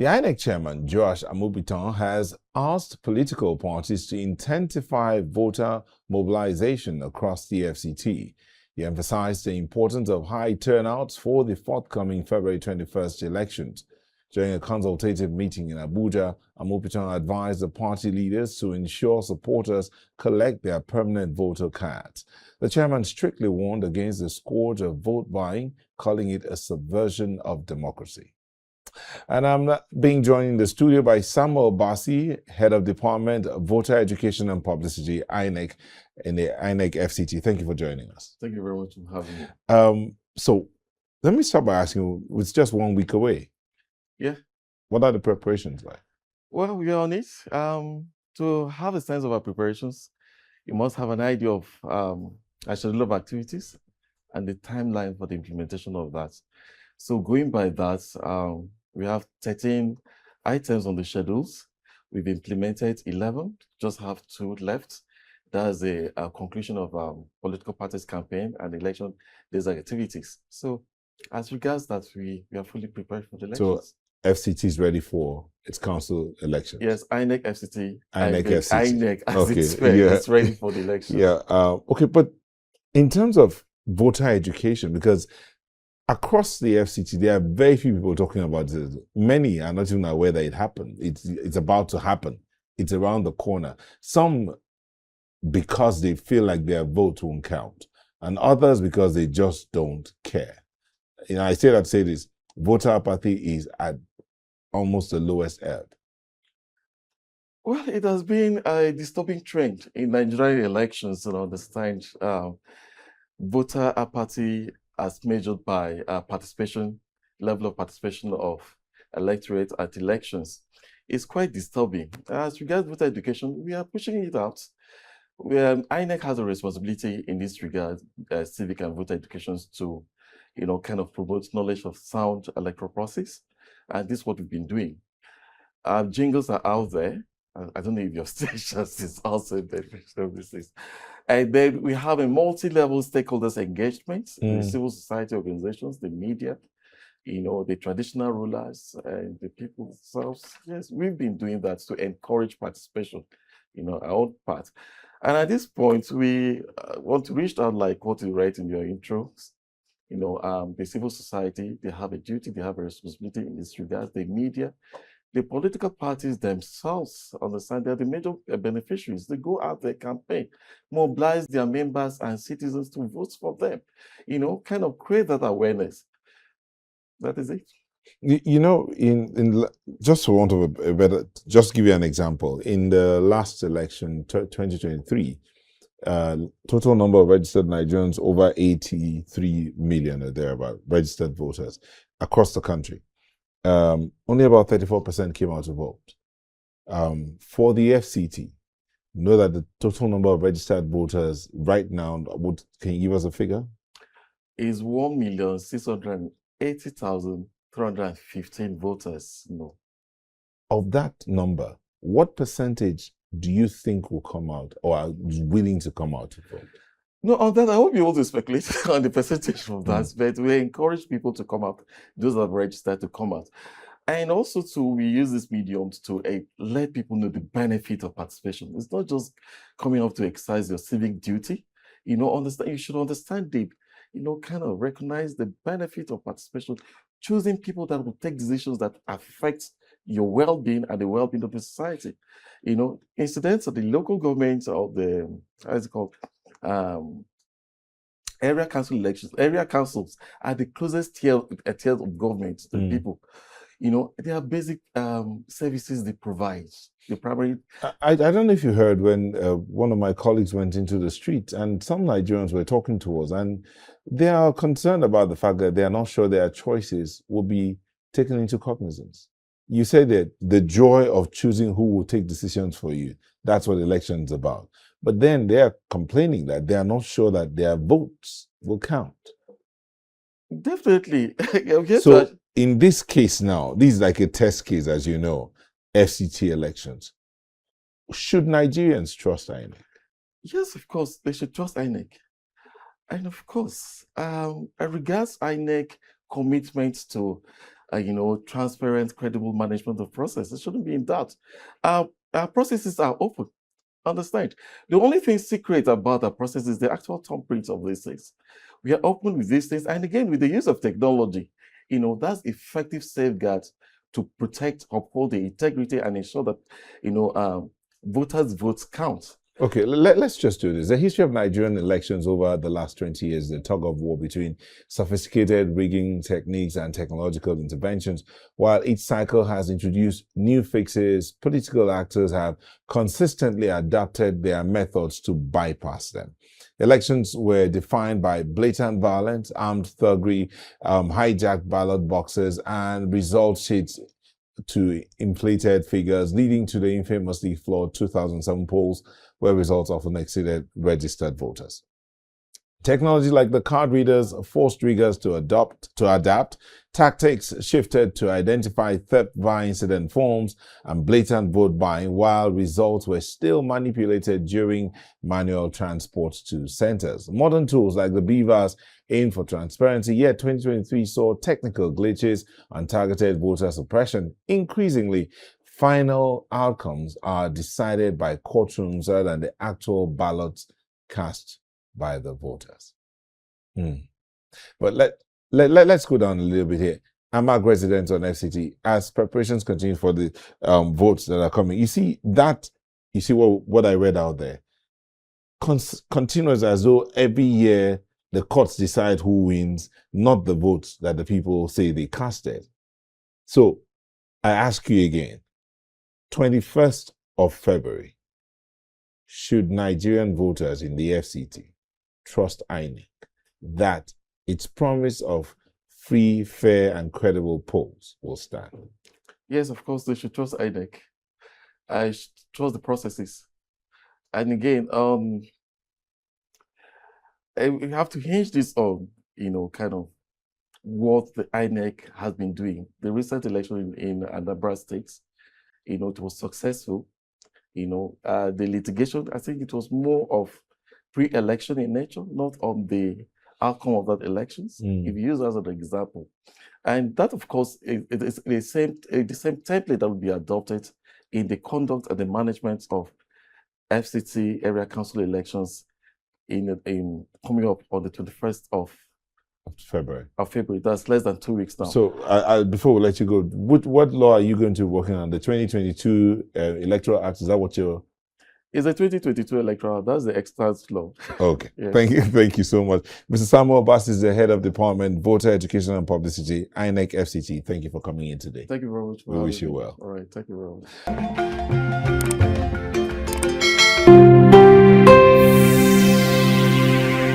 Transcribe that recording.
The INEC Chairman, Joash Amupitan, has asked political parties to intensify voter mobilization across the FCT. He emphasized the importance of high turnouts for the forthcoming February 21st elections. During a consultative meeting in Abuja, Amupitan advised the party leaders to ensure supporters collect their permanent voter cards. The chairman strictly warned against the scourge of vote buying, calling it a subversion of democracy. And I'm being joined in the studio by Samuel Bassey, Head of Department of Voter Education and Publicity, INEC, in the INEC FCT. Thank you for joining us. Thank you very much for having me. So let me start by asking you, it's just 1 week away. Yeah. What are the preparations like? Well, we are on it. To have a sense of our preparations, you must have an idea of a schedule of activities and the timeline for the implementation of that. So going by that, we have 13 items on the schedules. We've implemented 11, just have 2 left. That's a conclusion of political parties campaign and election days activities. So as regards that, we are fully prepared for the elections. So FCT is ready for its council election? Yes, INEC FCT. INEC FCT. INEC, as Okay, it's ready for the election. Yeah. Okay, but in terms of voter education, because across the FCT, there are very few people talking about this. Many are not even aware that it happened. It's about to happen. It's around the corner. Some because they feel like their vote won't count, and others because they just don't care. You know, I say that to say this: voter apathy is at almost the lowest ebb. Well, it has been a disturbing trend in Nigerian elections to understand voter apathy as measured by level of participation of electorate at elections. It's quite disturbing. As regards voter education, we are pushing it out. INEC has a responsibility in this regard, civic and voter education, to, kind of promote knowledge of sound electoral process. And this is what we've been doing. Jingles are out there. I don't know if your station is also beneficial of this. And then we have a multi-level stakeholders engagement, the civil society organizations, the media, the traditional rulers, and the people themselves. Yes, we've been doing that to encourage participation, our own part. And at this point, we want to reach out, like what you write in your intros. The civil society, they have a duty, they have a responsibility in this regard. The media, the political parties themselves understand they're the major beneficiaries. They go out there, campaign, mobilize their members and citizens to vote for them, kind of create that awareness. That is it. In just for want of a better, just give you an example. In the last election, 2023, total number of registered Nigerians, over 83 million or thereabout, registered voters across the country. Only about 34% came out to vote. For the FCT, know that the total number of registered voters right now, can you give us a figure? Is 1,680,315 voters. No. Of that number, what percentage do you think will come out or are willing to come out to vote? No, on that, I won't be able to speculate on the percentage of that, but we encourage people to come out, those that have registered to come out. And also we use this medium to let people know the benefit of participation. It's not just coming up to exercise your civic duty. You should understand the, kind of recognize the benefit of participation, choosing people that will take decisions that affect your well-being and the well-being of the society. Incidents of the local government or the, area council elections. Area councils are the closest tier of government to people. There are basic services they provide. The primary. I don't know if you heard when one of my colleagues went into the street and some Nigerians were talking to us, and they are concerned about the fact that they are not sure their choices will be taken into cognizance. You said that the joy of choosing who will take decisions for you, that's what elections about. But then they are complaining that they are not sure that their votes will count. Definitely. So in this case now, this is like a test case, as you know, FCT elections. Should Nigerians trust INEC? Yes, of course, they should trust INEC. And of course, regards INEC commitment to transparent, credible management of process. It shouldn't be in doubt. Our processes are open. Understand? The only thing secret about our process is the actual thumbprint of these things. We are open with these things, and again, with the use of technology, that's effective safeguards to protect, uphold the integrity, and ensure that voters' votes count. Okay, let's just do this. The history of Nigerian elections over the last 20 years, the tug of war between sophisticated rigging techniques and technological interventions. While each cycle has introduced new fixes, political actors have consistently adapted their methods to bypass them. Elections were defined by blatant violence, armed thuggery, hijacked ballot boxes, and result sheets to inflated figures, leading to the infamously flawed 2007 polls, where results often exceeded registered voters. Technology like the card readers forced riggers to adapt. Tactics shifted to identify theft via incident forms and blatant vote buying, while results were still manipulated during manual transport to centers. Modern tools like the beavers aim for transparency, yet 2023 saw technical glitches and targeted voter suppression. Increasingly, final outcomes are decided by courtrooms rather than the actual ballots cast by the voters. But let's go down a little bit here. I'm a resident on FCT. As preparations continue for the votes that are coming, you see what I read out there. Continues as though every year the courts decide who wins, not the votes that the people say they casted. So I ask you again, 21st of February, should Nigerian voters in the FCT trust INEC that its promise of free, fair, and credible polls will stand? Yes, of course, they should trust INEC. I should trust the processes. And again, we have to hinge this on, kind of what the INEC has been doing. The recent election in Anambra State, it was successful. The litigation, I think it was more of pre-election in nature, not on the outcome of that elections. If you use that as an example. And that, of course, is the same template that will be adopted in the conduct and the management of FCT Area Council elections in coming up on the 21st of February. That's less than 2 weeks now. So before we let you go, what law are you going to be working on? The 2022 Electoral Act, is that what you're... It's the 2022 Electoral, that's the extant law. Okay, yes. Thank you so much. Mr. Samuel Bassey is the head of Department, Voter Education and Publicity, INEC FCT. Thank you for coming in today. Thank you very much. We wish you well. All right, thank you very much.